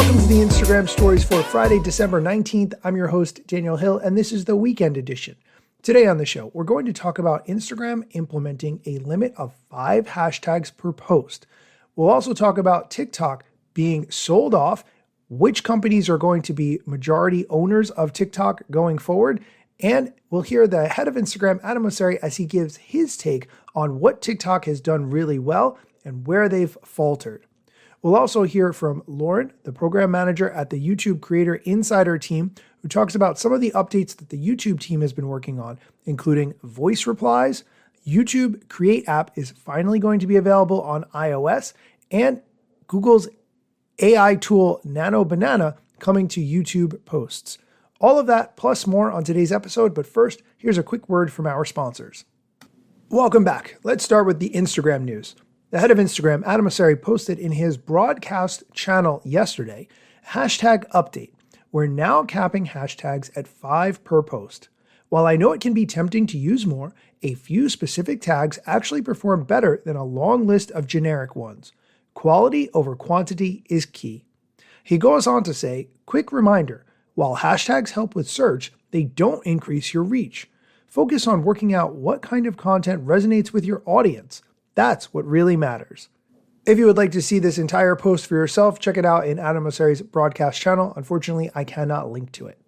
Welcome to the Instagram Stories for Friday, December 19th. I'm your host, Daniel Hill, and this is the weekend edition. Today on the show, we're going to talk about Instagram implementing a limit of 5 hashtags per post. We'll also talk about TikTok being sold off, which companies are going to be majority owners of TikTok going forward, and we'll hear the head of Instagram, Adam Mosseri, as he gives his take on what TikTok has done really well and where they've faltered. We'll also hear from Lauren, the program manager at the YouTube Creator Insider team, who talks about some of the updates that the YouTube team has been working on, including voice replies, YouTube Create app is finally going to be available on iOS, and Google's AI tool Nano Banana coming to YouTube posts. All of that plus more on today's episode, but first, here's a quick word from our sponsors. Welcome back. Let's start with the Instagram news. The head of Instagram, Adam Mosseri, posted in his broadcast channel yesterday, hashtag update. We're now capping hashtags at 5 per post. While I know it can be tempting to use more, a few specific tags actually perform better than a long list of generic ones. Quality over quantity is key. He goes on to say, quick reminder, while hashtags help with search, they don't increase your reach. Focus on working out what kind of content resonates with your audience. That's what really matters. If you would like to see this entire post for yourself, check it out in Adam Mosseri's broadcast channel. Unfortunately, I cannot link to it.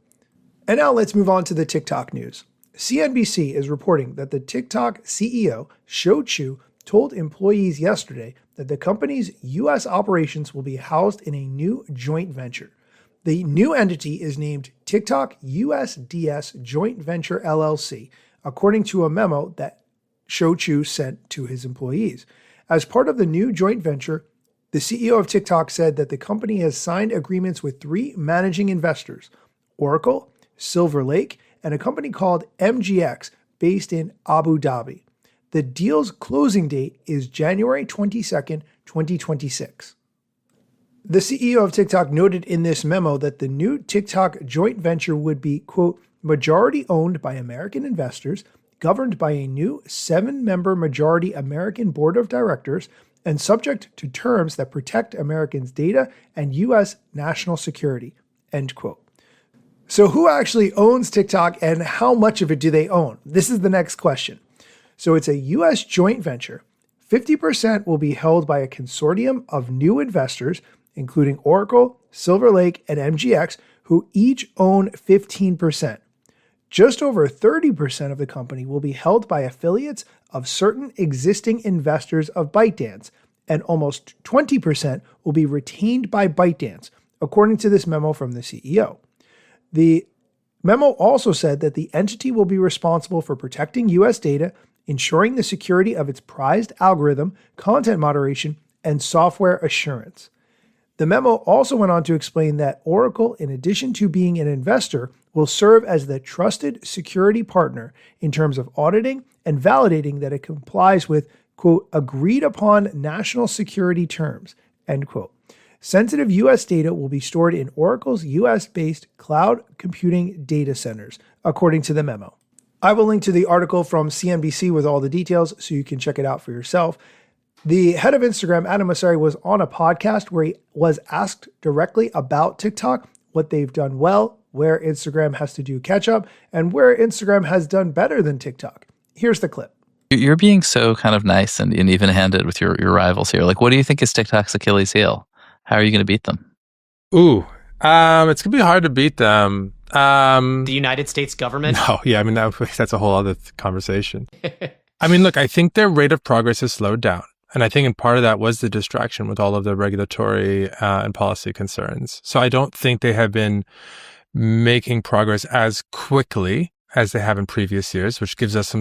And now let's move on to the TikTok news. CNBC is reporting that the TikTok CEO, Shou Chew, told employees yesterday that the company's U.S. operations will be housed in a new joint venture. The new entity is named TikTok USDS Joint Venture LLC, according to a memo that Shou Chew sent to his employees. As part of the new joint venture, the CEO of TikTok said that the company has signed agreements with 3 managing investors, Oracle, Silver Lake, and a company called MGX based in Abu Dhabi. The deal's closing date is January 22nd, 2026. The CEO of TikTok noted in this memo that the new TikTok joint venture would be, quote, majority owned by American investors, governed by a new 7-member majority American board of directors, and subject to terms that protect Americans' data and U.S. national security, end quote. So who actually owns TikTok and how much of it do they own? This is the next question. So it's a U.S. joint venture. 50% will be held by a consortium of new investors, including Oracle, Silver Lake, and MGX, who each own 15%. Just over 30% of the company will be held by affiliates of certain existing investors of ByteDance, and almost 20% will be retained by ByteDance, according to this memo from the CEO. The memo also said that the entity will be responsible for protecting U.S. data, ensuring the security of its prized algorithm, content moderation, and software assurance. The memo also went on to explain that Oracle, in addition to being an investor, will serve as the trusted security partner in terms of auditing and validating that it complies with, quote, agreed upon national security terms, end quote. Sensitive U.S. data will be stored in Oracle's U.S.-based cloud computing data centers, according to the memo. I will link to the article from CNBC with all the details so you can check it out for yourself. The head of Instagram, Adam Mosseri, was on a podcast where he was asked directly about TikTok, what they've done well, where Instagram has to do catch up, and where Instagram has done better than TikTok. Here's the clip. You're being so kind of nice and even-handed with your rivals here. Like, what do you think is TikTok's Achilles heel? How are you going to beat them? It's going to be hard to beat them. The United States government? No, yeah, I mean, that's a whole other conversation. I mean, look, I think their rate of progress has slowed down. And I think in part of that was the distraction with all of the regulatory and policy concerns. So I don't think they have been making progress as quickly as they have in previous years, which gives us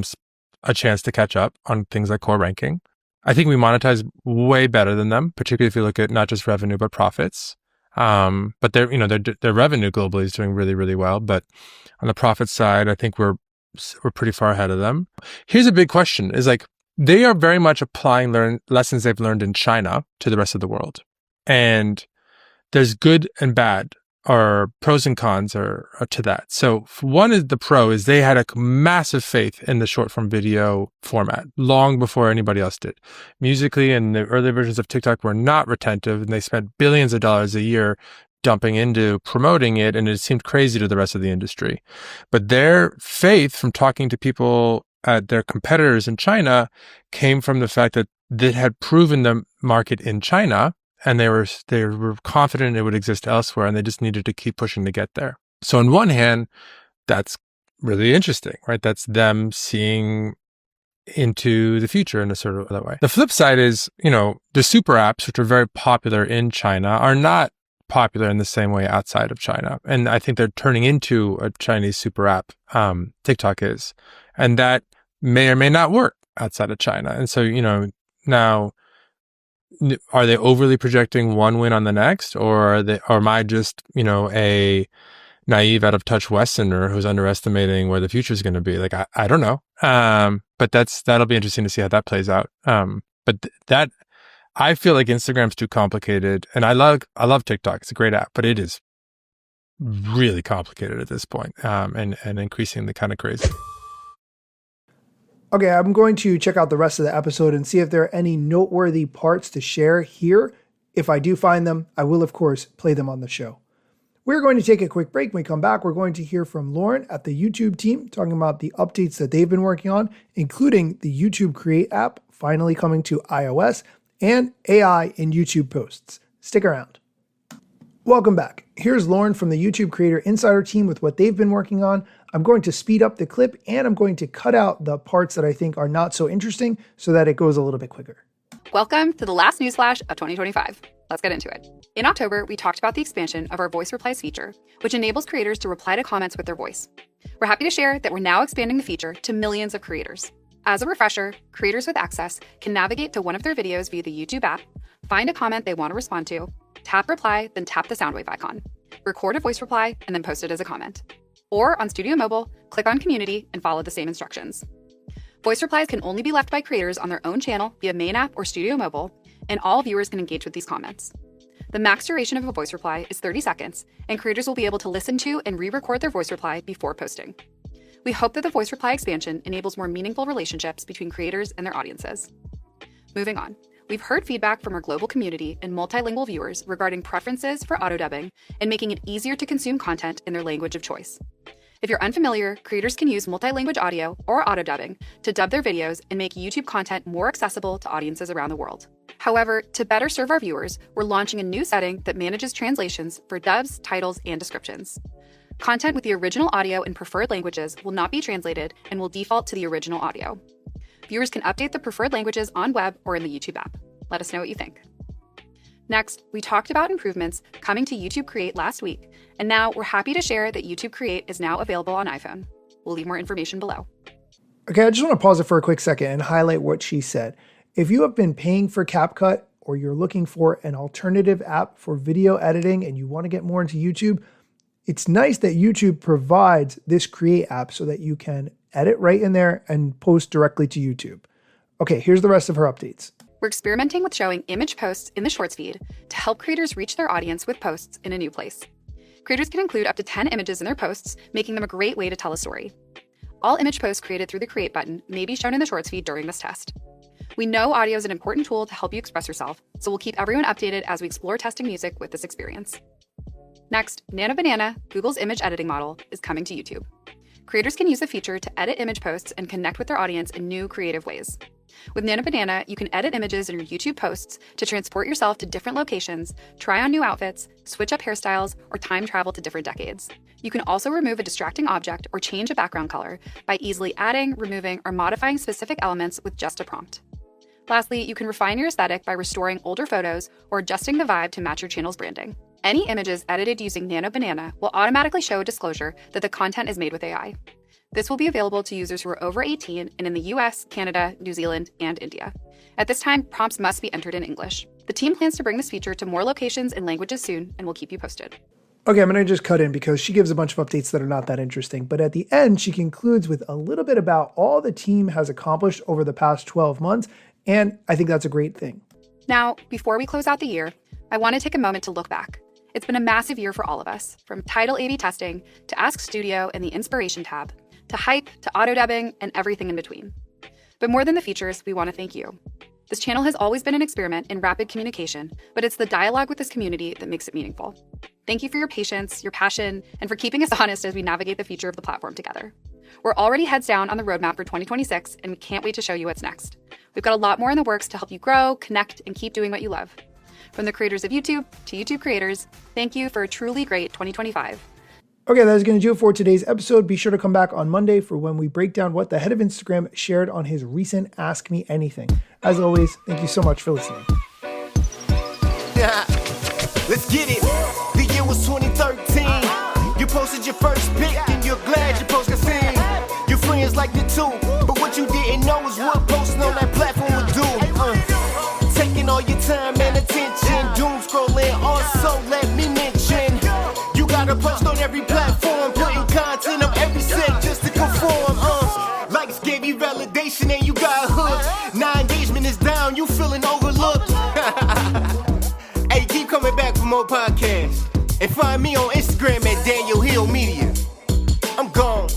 a chance to catch up on things like core ranking. I think we monetize way better than them, particularly if you look at not just revenue, but profits. But their revenue globally is doing really, really well. But on the profit side, I think we're pretty far ahead of them. Here's a big question is like, they are very much applying lessons they've learned in China to the rest of the world. And there's good and bad, or pros and cons are to that. So one is the pro is they had a massive faith in the short form video format long before anybody else did. Musically and the early versions of TikTok were not retentive, and they spent billions of dollars a year jumping into promoting it, and it seemed crazy to the rest of the industry. But their faith from talking to people at their competitors in China came from the fact that they had proven the market in China, and they were confident it would exist elsewhere, and they just needed to keep pushing to get there. So on one hand, that's really interesting, right? That's them seeing into the future in a sort of that way. The flip side is, the super apps, which are very popular in China, are not popular in the same way outside of China. And I think they're turning into a Chinese super app. TikTok is. And that may or may not work outside of China. And so, now, are they overly projecting one win on the next? Or am I just, a naive, out of touch Westerner who's underestimating where the future is going to be? Like, I don't know. But that'll be interesting to see how that plays out. But I feel like Instagram's too complicated, and I love TikTok. It's a great app, but it is really complicated at this point, and increasingly kind of crazy. Okay, I'm going to check out the rest of the episode and see if there are any noteworthy parts to share here. If I do find them, I will, of course, play them on the show. We're going to take a quick break. When we come back, we're going to hear from Lauren at the YouTube team talking about the updates that they've been working on, including the YouTube Create app finally coming to iOS and AI in YouTube posts. Stick around. Welcome back. Here's Lauren from the YouTube Creator Insider team with what they've been working on. I'm going to speed up the clip, and I'm going to cut out the parts that I think are not so interesting so that it goes a little bit quicker. Welcome to the last newsflash of 2025. Let's get into it. In October, we talked about the expansion of our voice replies feature, which enables creators to reply to comments with their voice. We're happy to share that we're now expanding the feature to millions of creators. As a refresher, creators with access can navigate to one of their videos via the YouTube app, find a comment they want to respond to, tap reply, then tap the Soundwave icon, record a voice reply, and then post it as a comment. Or on Studio Mobile, click on Community and follow the same instructions. Voice replies can only be left by creators on their own channel via Main App or Studio Mobile, and all viewers can engage with these comments. The max duration of a voice reply is 30 seconds, and creators will be able to listen to and re-record their voice reply before posting. We hope that the voice reply expansion enables more meaningful relationships between creators and their audiences. Moving on, we've heard feedback from our global community and multilingual viewers regarding preferences for auto-dubbing and making it easier to consume content in their language of choice. If you're unfamiliar, creators can use multilanguage audio or auto-dubbing to dub their videos and make YouTube content more accessible to audiences around the world. However, to better serve our viewers, we're launching a new setting that manages translations for dubs, titles, and descriptions. Content with the original audio in preferred languages will not be translated and will default to the original audio. Viewers can update the preferred languages on web or in the YouTube app. Let us know what you think. Next, we talked about improvements coming to YouTube Create last week, and now we're happy to share that YouTube Create is now available on iPhone. We'll leave more information below. Okay, I just want to pause it for a quick second and highlight what she said. If you have been paying for CapCut or you're looking for an alternative app for video editing and you want to get more into YouTube, it's nice that YouTube provides this Create app so that you can edit right in there and post directly to YouTube. Okay, here's the rest of her updates. We're experimenting with showing image posts in the Shorts feed to help creators reach their audience with posts in a new place. Creators can include up to 10 images in their posts, making them a great way to tell a story. All image posts created through the Create button may be shown in the Shorts feed during this test. We know audio is an important tool to help you express yourself, so we'll keep everyone updated as we explore testing music with this experience. Next, Nano Banana, Google's image editing model, is coming to YouTube. Creators can use the feature to edit image posts and connect with their audience in new creative ways. With Nano Banana, you can edit images in your YouTube posts to transport yourself to different locations, try on new outfits, switch up hairstyles, or time travel to different decades. You can also remove a distracting object or change a background color by easily adding, removing, or modifying specific elements with just a prompt. Lastly, you can refine your aesthetic by restoring older photos or adjusting the vibe to match your channel's branding. Any images edited using Nano Banana will automatically show a disclosure that the content is made with AI. This will be available to users who are over 18 and in the US, Canada, New Zealand, and India. At this time, prompts must be entered in English. The team plans to bring this feature to more locations and languages soon, and we'll keep you posted. Okay, I'm going to just cut in because she gives a bunch of updates that are not that interesting. But at the end, she concludes with a little bit about all the team has accomplished over the past 12 months. And I think that's a great thing. Now, before we close out the year, I want to take a moment to look back. It's been a massive year for all of us, from title A/B testing to Ask Studio and the Inspiration tab, to Hype, to auto-dubbing, and everything in between. But more than the features, we want to thank you. This channel has always been an experiment in rapid communication, but it's the dialogue with this community that makes it meaningful. Thank you for your patience, your passion, and for keeping us honest as we navigate the future of the platform together. We're already heads down on the roadmap for 2026, and we can't wait to show you what's next. We've got a lot more in the works to help you grow, connect, and keep doing what you love. From the creators of YouTube to YouTube creators, thank you for a truly great 2025. Okay, that is going to do it for today's episode. Be sure to come back on Monday for when we break down what the head of Instagram shared on his recent Ask Me Anything. As always, thank you so much for listening. Yeah. Let's get it. The year was 2013. You posted your first pic and you're glad your post got seen. Your friends liked it too, but what you didn't know is what posting on that platform would do. Taking all your time and attention, doom scrolling. Also, let me mention, you gotta post on every platform, putting content on every set just to conform. Likes gave you validation and you got hooked. Now engagement is down, you feeling overlooked. Hey, keep coming back for more podcasts. And find me on Instagram at Daniel Hill Media. I'm gone.